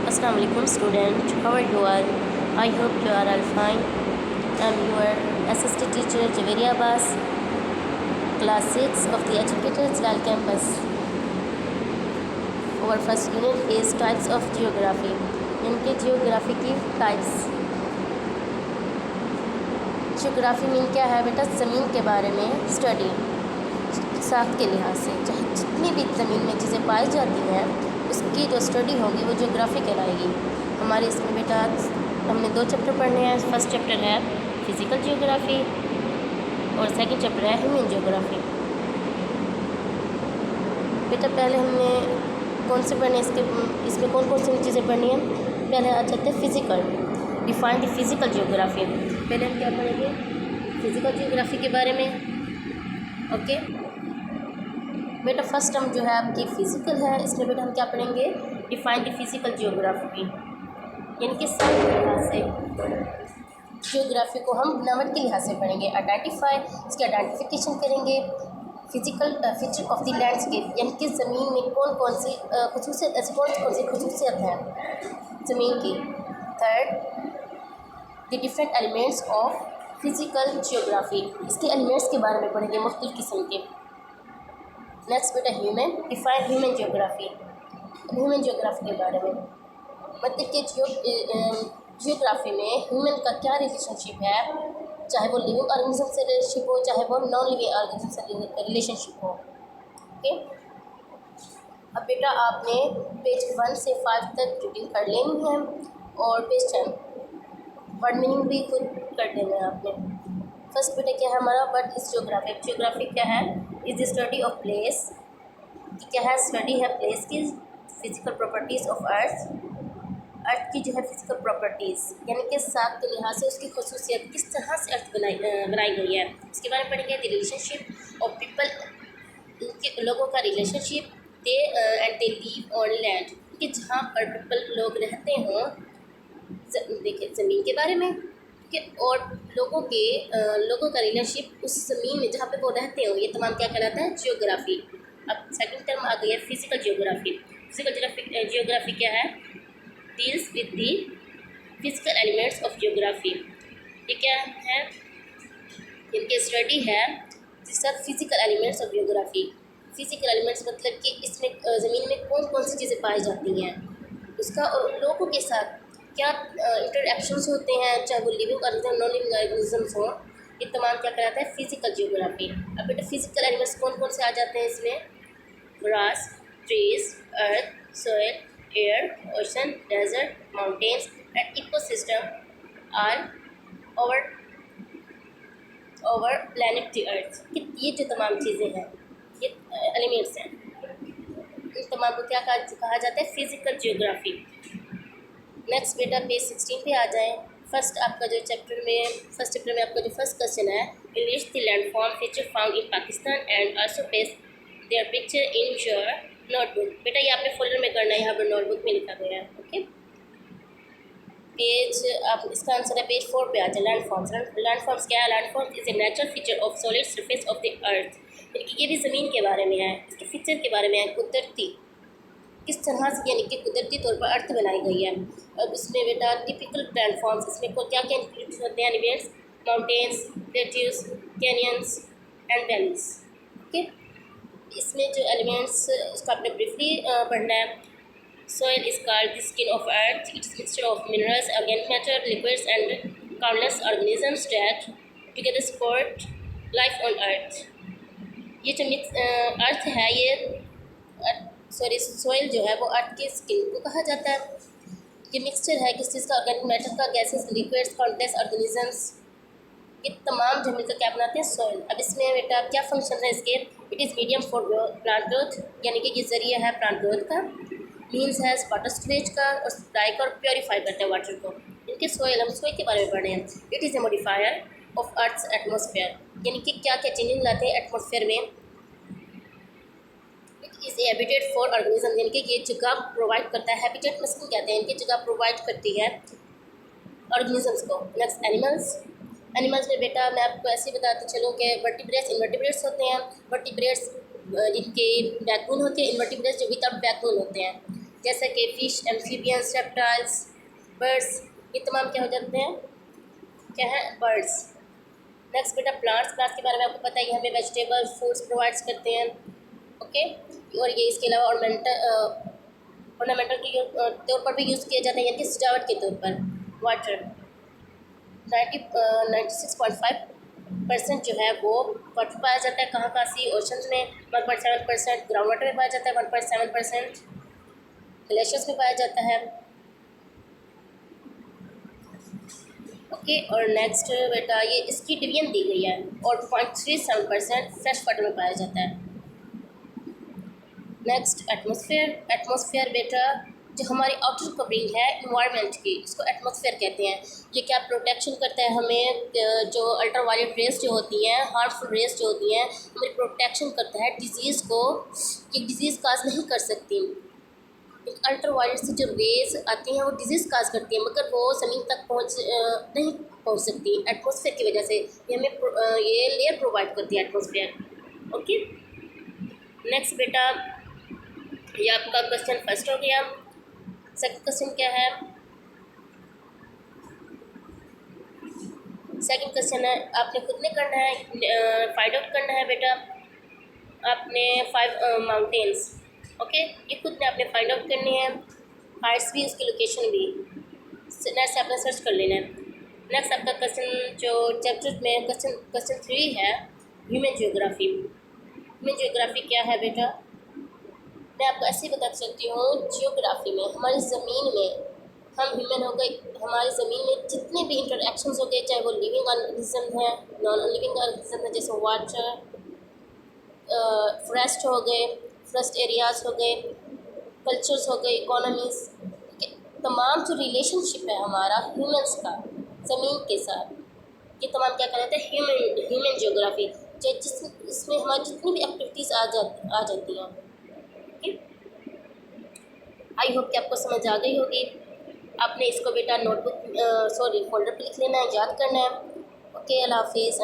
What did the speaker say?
Assalamu alaikum student, how are you all? I hope you are all fine. I am your assistant teacher Javeria Abbas, class 6 of the Educators Lal campus. Our first unit is types of geography. इनके geography की types. Geography mean क्या है बेटा? ज़मीन के बारे में study, साख्त के लिहाज से चाहे जितनी भी ज़मीन में चीज़ें पाई जाती हैं उसकी जो स्टडी होगी वो ज्योग्राफी कहलाएगी। हमारे इसमें बेटा हमने 2 चैप्टर पढ़ने हैं। फर्स्ट चैप्टर है फिज़िकल जियोग्राफी और सेकंड चैप्टर है ह्यूमन जियोग्राफी। बेटा पहले हमने कौन से पढ़ने इसमें कौन कौन सी चीज़ें पढ़नी हैं? पहले आ जाते हैं physical, define the physical geography. पहले हम क्या पढ़ेंगे? फिज़िकल जियोग्राफी के बारे में। ओके बेटा फर्स्ट टर्म जो है आपकी फ़िज़िकल है, इसमें बेटा हम क्या पढ़ेंगे? डिफाइन द फिज़िकल जियोग्राफी, यानी कि साइंस के लिहाज से जियोग्राफी को हम बनावट के लिहाज से पढ़ेंगे। आइडेंटिफाई, इसकी आइडेंटिफिकेशन करेंगे। Physical feature of the landscape, यानी कि ज़मीन में कौन कौन सी खसूसियत, ऐसी कौन सी खसूसियत हैं ज़मीन की। Third, the different elements of physical geography, इसके एलिमेंट्स के बारे में पढ़ेंगे मुख्तलिफ किस्म के। नेक्स्ट बेटा human, define human geography. Human geography के बारे में मतलब कि जियोग्राफी में ह्यूमन का क्या रिलेशनशिप है, चाहे वो लिविंग ऑर्गेनिज्म से रिलेशनशिप हो, चाहे वो नॉन लिविंग ऑर्गेनिज्म से रिलेशनशिप हो। ओके अब बेटा आपने पेज 1 से 5 तक रीडिंग कर लेनी है और पेज 10 वर्ड मीनिंग भी खुद कर लेना है आपने। फर्स्ट बेटा क्या है हमारा? What is geography? जियोग्राफी क्या है? Is the study of place, क्या है? स्टडी है प्लेस की फिजिकल प्रॉपर्टीज़ ऑफ अर्थ की जो है फिजिकल प्रॉपर्टीज़, यानी कि साख के लिहाज से उसकी खसूसियत, किस तरह से अर्थ बनाई गई है, इसके बारे में पढ़ेंगे। द रिलेशनशिप ऑफ पीपल, उनके लोगों का relationship, they and they live on land, कि जहाँ पर पीपल लोग रहते हों, देखिए ज़मीन के बारे में कि और लोगों का रिलेशनशिप उस ज़मीन में जहाँ पे वो रहते हो, ये तमाम क्या कहलाता है? जियोग्राफी। अब सेकंड टर्म आ गई है फिज़िकल जियोग्राफी। फिज़िकल जियोग्राफी क्या है? Deals with the physical elements of geography. ये क्या है? इनकी स्टडी है जिसका physical elements of geography. Physical elements मतलब कि इसमें ज़मीन में कौन कौन सी चीज़ें पाई जाती हैं, उसका और लोगों के साथ क्या इंटरेक्शंस होते हैं, चाहे वो living organism non living organisms हों, ये तमाम क्या कहलाता है? Physical geography. अब बेटा फिजिकल एलिमेंट्स कौन कौन से आ जाते हैं इसमें? Grass, trees, earth, soil, air, ocean, desert, mountains and ecosystem are over planet the earth. ये जो तमाम चीज़ें हैं, ये एलिमेंट्स हैं, इन तमाम को क्या कहा जाता है? Physical geography. नेक्स्ट बेटा पेज 16 पे आ जाएं। फर्स्ट चैप्टर में आपका जो फर्स्ट क्वेश्चन है, list the landform feature found in Pakistan and also paste their picture in your notebook. बेटा ये आपने फोल्डर में करना है, यहाँ पर नोटबुक में लिखा गया है। ओके पेज, आप इसका आंसर है पेज 4 पे आ जाए। लैंडफॉर्म्स, लैंडफॉर्म्स क्या है? Landforms is a natural feature of solid surface of the earth, यानी ये भी ज़मीन के बारे में है, इसके फीचर के बारे में है, कुदरती किस तरह से, यानी कि कुदरती तौर पर अर्थ बनाई गई है। अब इसमें बेटा टिपिकल प्लेटफॉर्म्स, इसमें क्या क्या इंक्लूड होते हैं? Elements, mountains, plateaus, canyons and valleys. Okay इसमें जो एलिमेंट्स उसका आपने ब्रीफली पढ़ना है। Soil is called the skin of earth, it's mixture of minerals, organic matter, liquids and countless organisms that together support life on earth. ये जो अर्थ है, ये सोइल जो है वो अर्थ के स्किन को कहा जाता है। ये मिक्सचर है किस चीज़ का? ऑर्गेनिक मैटर का, गैसेस, लिक्विड्स, काउंटलेस ऑर्गेनिजम्स, ये तमाम जो मिलकर क्या बनाते हैं? सोइल। अब इसमें बेटा क्या फंक्शन है इसके? It is medium for plant growth, यानी कि ये ज़रिया है प्लांट ग्रोथ का। मीन्स है वाटर स्टोरेज का, और सप्लाई का, और प्योरीफाई करते हैं वाटर को। इनके सोइल, हम सोइल के बारे में पढ़ रहे हैं। It is a modifier of earth's atmosphere, यानी कि क्या क्या चेंजेस लाते हैं एटमोसफेयर में। इस हैबिटेट फॉर ऑर्गेनिज्म, यानी कि ये जगह प्रोवाइड करता है। हैबिटेट मस्किन कहते हैं, इनकी जगह प्रोवाइड करती है ऑर्गेनिजम्स को। नेक्स्ट एनिमल्स में बेटा मैं आपको ऐसे बताती चलूँ कि वर्टिब्रेट्स, इनवर्टिब्रेट्स होते हैं। वर्टिब्रेट्स जिनके बैकबोन होते हैं, इनवर्टिब्रेट्स जो विदाउट बैकबोन होते हैं। जैसे कि फिश, एम्फीबियंस, रेप्टाइल्स, बर्ड्स, ये तमाम क्या हो जाते हैं, क्या है, बर्ड्स। नेक्स्ट बेटा प्लांट्स। प्लांट्स के बारे में आपको पता है, ये हमें वेजिटेबल फ्रूट्स प्रोवाइड्स करते हैं। ओके, और ये इसके अलावा ऑर्नामेंटल के तौर पर भी यूज़ किए जाते हैं, यानी कि सजावट के तौर पर। वाटर 96.5% जो है वो वाटर पाया जाता है। कहाँ कहाँ सी ओशंस में 1.7%, ग्राउंड वाटर में पाया जाता है 1.7%, ग्लेशियर्स में पाया जाता है। ओके, और नेक्स्ट बेटा ये इसकी डिवीजन दी गई है, और 0.37% फ्रेश वाटर में पाया जाता है। Next atmosphere. एटमॉस्फेयर बेटा जो हमारी आउटर कवरिंग है इन्वायरमेंट की, इसको एटमॉस्फेयर कहते हैं। ये क्या प्रोटेक्शन करता है हमें, जो अल्ट्रावायलेट रेस जो होती हैं, हार्मफुल रेस जो होती हैं, हमारी प्रोटेक्शन करता है डिजीज़ को, कि डिजीज़ काज नहीं कर सकती। अल्ट्रावायलेट से जो रेस आती हैं वो डिजीज़ काज करती हैं, मगर वो ज़मीन तक नहीं पहुंच सकती एटमॉस्फेयर की वजह से। ये हमें ये लेयर प्रोवाइड करती है एटमॉस्फेयर। ओके, नेक्स्ट बेटा ये आपका क्वेश्चन फर्स्ट हो गया। सेकंड क्वेश्चन क्या है, सेकंड क्वेश्चन है आपने खुद ने करना है, फाइंड आउट करना है बेटा आपने 5 माउंटेन्स। ओके, ये खुद ने आपने फाइंड आउट करनी है, हाइट्स भी, उसकी लोकेशन भी, नेट से आपने सर्च कर लेना है। नेक्स्ट आपका क्वेश्चन जो चैप्टर में क्वेश्चन 3 है, ह्यूमन जियोग्राफी। ह्यूमन जियोग्राफी क्या है बेटा, मैं आपको ऐसे ही बता सकती हूँ। जियोग्राफी में हमारी ज़मीन में, हम ह्यूमन हो गए, हमारी ज़मीन में जितने भी इंटरेक्शंस हो गए, चाहे वो लिविंग ऑर्गेनिज्म है, नॉन लिविंग ऑर्गेनिज्म है, जैसे वाटर, फॉरेस्ट हो गए, फॉरेस्ट एरियाज़ हो गए, कल्चर्स हो गए, इकोनॉमीज़, तमाम जो रिलेशनशिप है हमारा ह्यूमंस का ज़मीन के साथ, ये तमाम क्या कहलाते हैं, ह्यूमन जियोग्राफी। इसमें हमारी जितनी भी एक्टिविटीज़ आ जाती हैं। ओके, आई होप कि आपको समझ आ गई होगी। आपने इसको बेटा नोटबुक फोल्डर पे लिख लेना है, याद करना है। ओके, अल्लाह हाफिज़।